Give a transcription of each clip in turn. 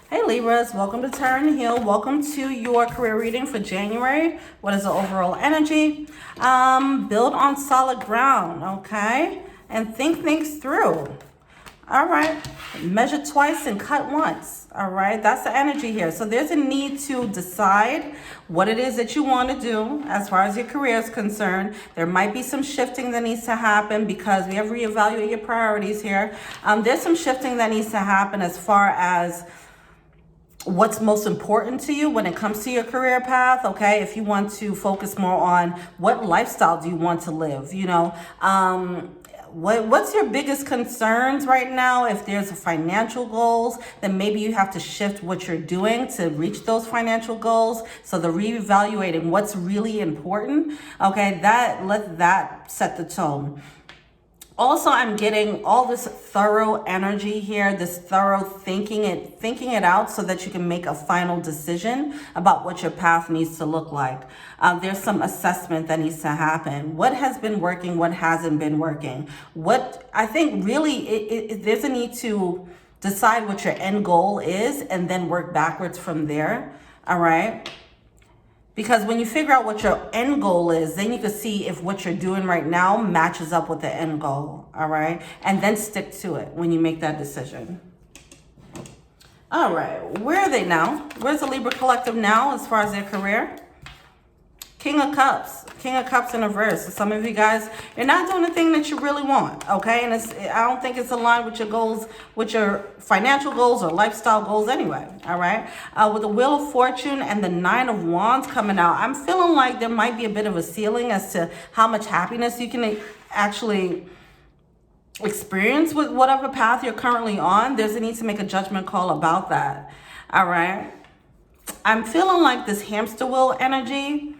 Hey Libras, welcome to Turn Heal. Welcome to your career reading for January. What is the overall energy? Build on solid ground, okay? And think things through. All right. Measure twice and cut once. All right. That's the energy here. So there's a need to decide what it is that you want to do as far as your career is concerned. There might be some shifting that needs to happen because we have reevaluate your priorities here. There's some shifting that needs to happen as far as what's most important to you when it comes to your career path. Okay, if you want to focus more on what lifestyle do you want to live, what's your biggest concerns right now? If there's financial goals, then maybe you have to shift what you're doing to reach those financial goals. So the reevaluating what's really important, okay, let that set the tone. Also, I'm getting all this thorough energy here, this thorough thinking it out so that you can make a final decision about what your path needs to look like. There's some assessment that needs to happen. What has been working? What hasn't been working? What I think really there's a need to decide what your end goal is and then work backwards from there. All right. Because when you figure out what your end goal is, then you can see if what you're doing right now matches up with the end goal, all right? And then stick to it when you make that decision. All right, where are they now? Where's the Libra Collective now as far as their career? King of Cups in reverse. So some of you guys, you're not doing the thing that you really want, okay? And I don't think it's aligned with your goals, with your financial goals or lifestyle goals anyway, all right? With the Wheel of Fortune and the Nine of Wands coming out, I'm feeling like there might be a bit of a ceiling as to how much happiness you can actually experience with whatever path you're currently on. There's a need to make a judgment call about that, all right? I'm feeling like this hamster wheel energy,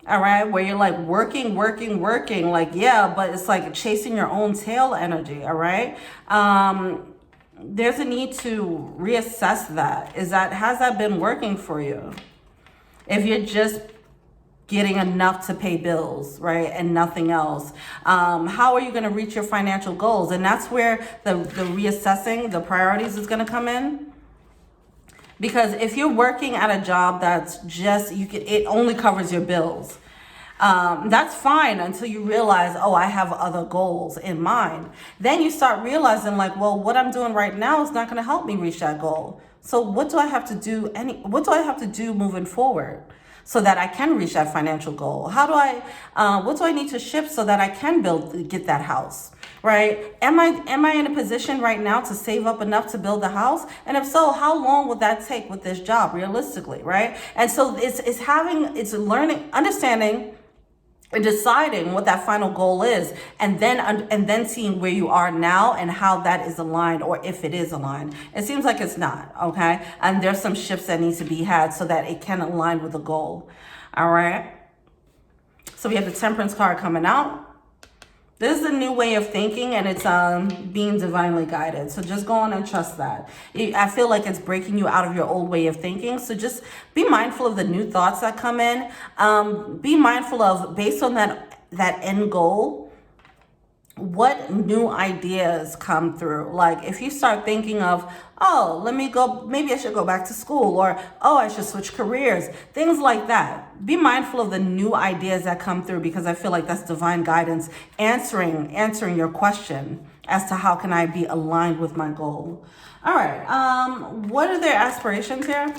all right, where you're like working, like, yeah, but it's like chasing your own tail energy, all right? There's a need to reassess that. Has that been working for you? If you're just getting enough to pay bills, right, and nothing else, how are you going to reach your financial goals? And that's where the reassessing the priorities is going to come in. Because if you're working at a job that's just, it only covers your bills, that's fine until you realize, oh, I have other goals in mind. Then you start realizing like, well, what I'm doing right now is not going to help me reach that goal. So what do I have to do? What do I have to do moving forward so that I can reach that financial goal? What do I need to shift so that I can get that house? Right? Am I in a position right now to save up enough to build the house? And if so, how long would that take with this job realistically, right? And so it's learning, understanding, and deciding what that final goal is, and then seeing where you are now and how that is aligned, or if it is aligned. It seems like it's not, okay? And there's some shifts that need to be had so that it can align with the goal. All right. So we have the Temperance card coming out. This is a new way of thinking, and it's being divinely guided. So just go on and trust that. I feel like it's breaking you out of your old way of thinking. So just be mindful of the new thoughts that come in. Be mindful of, based on that end goal, what new ideas come through. Like if you start thinking of, oh, maybe I should go back to school, or, oh, I should switch careers, things like that. Be mindful of the new ideas that come through, because I feel like that's divine guidance answering your question as to how can I be aligned with my goal. All right. What are their aspirations here?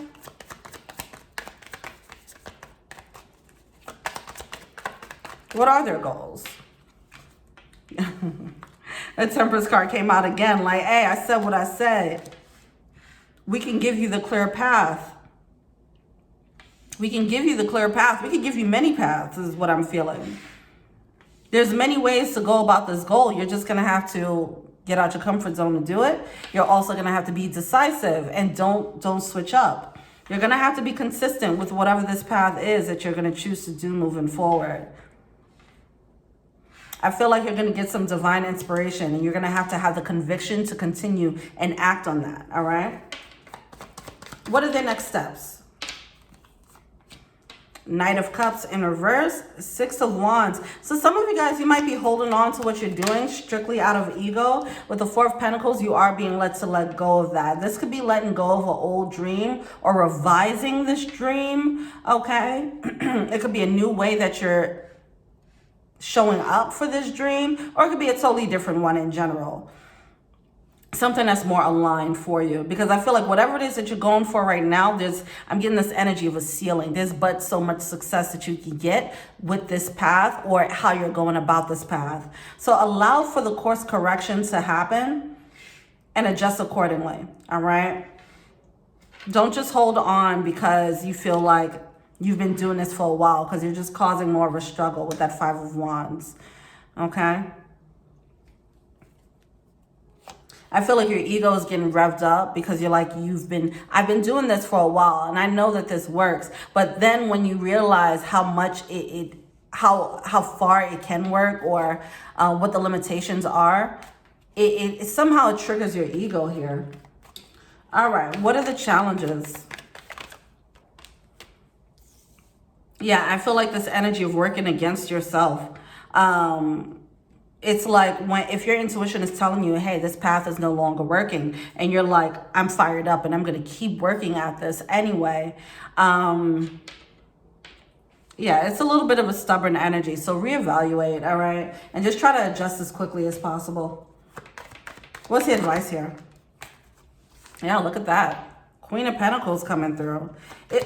What are their goals? The Temperance card came out again, like, hey, I said what I said. We can give you the clear path. We can give you the clear path. We can give you many paths, is what I'm feeling. There's many ways to go about this goal. You're just going to have to get out your comfort zone and do it. You're also going to have to be decisive and don't switch up. You're going to have to be consistent with whatever this path is that you're going to choose to do moving forward. I feel like you're going to get some divine inspiration, and you're going to have the conviction to continue and act on that, all right? What are their next steps? Knight of Cups in reverse, Six of Wands. So some of you guys, you might be holding on to what you're doing strictly out of ego. With the Four of Pentacles, you are being led to let go of that. This could be letting go of an old dream or revising this dream, okay? It could be a new way that you're showing up for this dream, or it could be a totally different one in general. Something that's more aligned for you, because I feel like whatever it is that you're going for right now, I'm getting this energy of a ceiling. There's but so much success that you can get with this path or how you're going about this path. So allow for the course correction to happen and adjust accordingly. All right. Don't just hold on because you feel like you've been doing this for a while, because you're just causing more of a struggle with that Five of Wands. Okay. I feel like your ego is getting revved up because you're like, I've been doing this for a while and I know that this works. But then when you realize how much how far it can work, or what the limitations are, it somehow triggers your ego here. All right, what are the challenges? Yeah, I feel like this energy of working against yourself. It's like if your intuition is telling you, hey, this path is no longer working, and you're like, I'm fired up and I'm going to keep working at this anyway. Yeah, it's a little bit of a stubborn energy. So reevaluate, all right? And just try to adjust as quickly as possible. What's the advice here? Yeah, look at that. Queen of Pentacles coming through.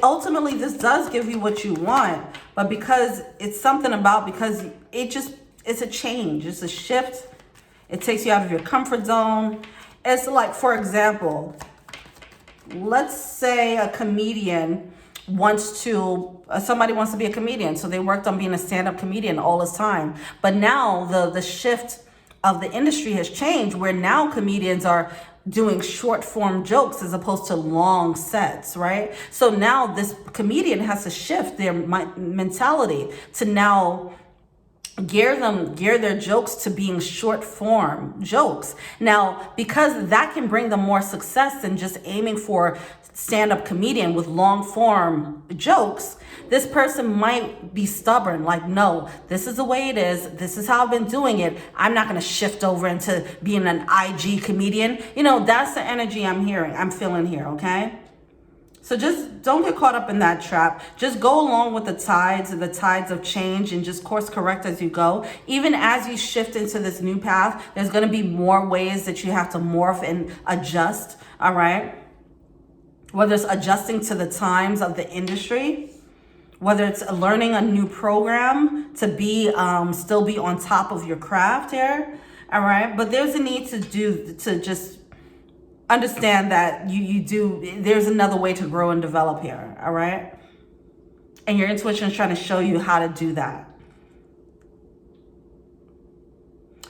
Ultimately, this does give you what you want, but because it's something about, it's a change. It's a shift. It takes you out of your comfort zone. It's like, for example, let's say a comedian somebody wants to be a comedian. So they worked on being a stand-up comedian all this time. But now the shift of the industry has changed, where now comedians are doing short form jokes as opposed to long sets, right? So now this comedian has to shift their mentality to now gear their jokes to being short form jokes. Now, because that can bring them more success than just aiming for stand-up comedian with long form jokes, this person might be stubborn, like, no, this is the way it is. This is how I've been doing it. I'm not going to shift over into being an IG comedian. You know, that's the energy I'm feeling here, okay? So just don't get caught up in that trap. Just go along with the tides of change, and just course correct as you go. Even as you shift into this new path, there's going to be more ways that you have to morph and adjust, all right? Whether it's adjusting to the times of the industry, whether it's learning a new program to be still be on top of your craft here, all right? But there's a need to just understand that there's another way to grow and develop here, all right? And your intuition is trying to show you how to do that.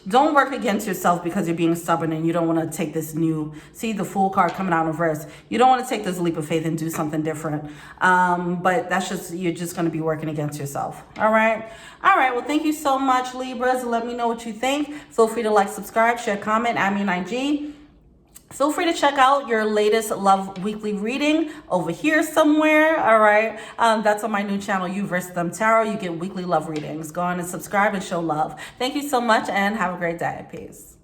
Don't work against yourself because you're being stubborn and you don't want to take this see the Fool card coming out in reverse. You don't want to take this leap of faith and do something different. But you're just going to be working against yourself. All right. All right. Well, thank you so much, Libras. Let me know what you think. Feel free to like, subscribe, share, comment, add me on IG. Feel free to check out your latest love weekly reading over here somewhere. All right. That's on my new channel, You vs. Them Tarot. You get weekly love readings. Go on and subscribe and show love. Thank you so much and have a great day. Peace.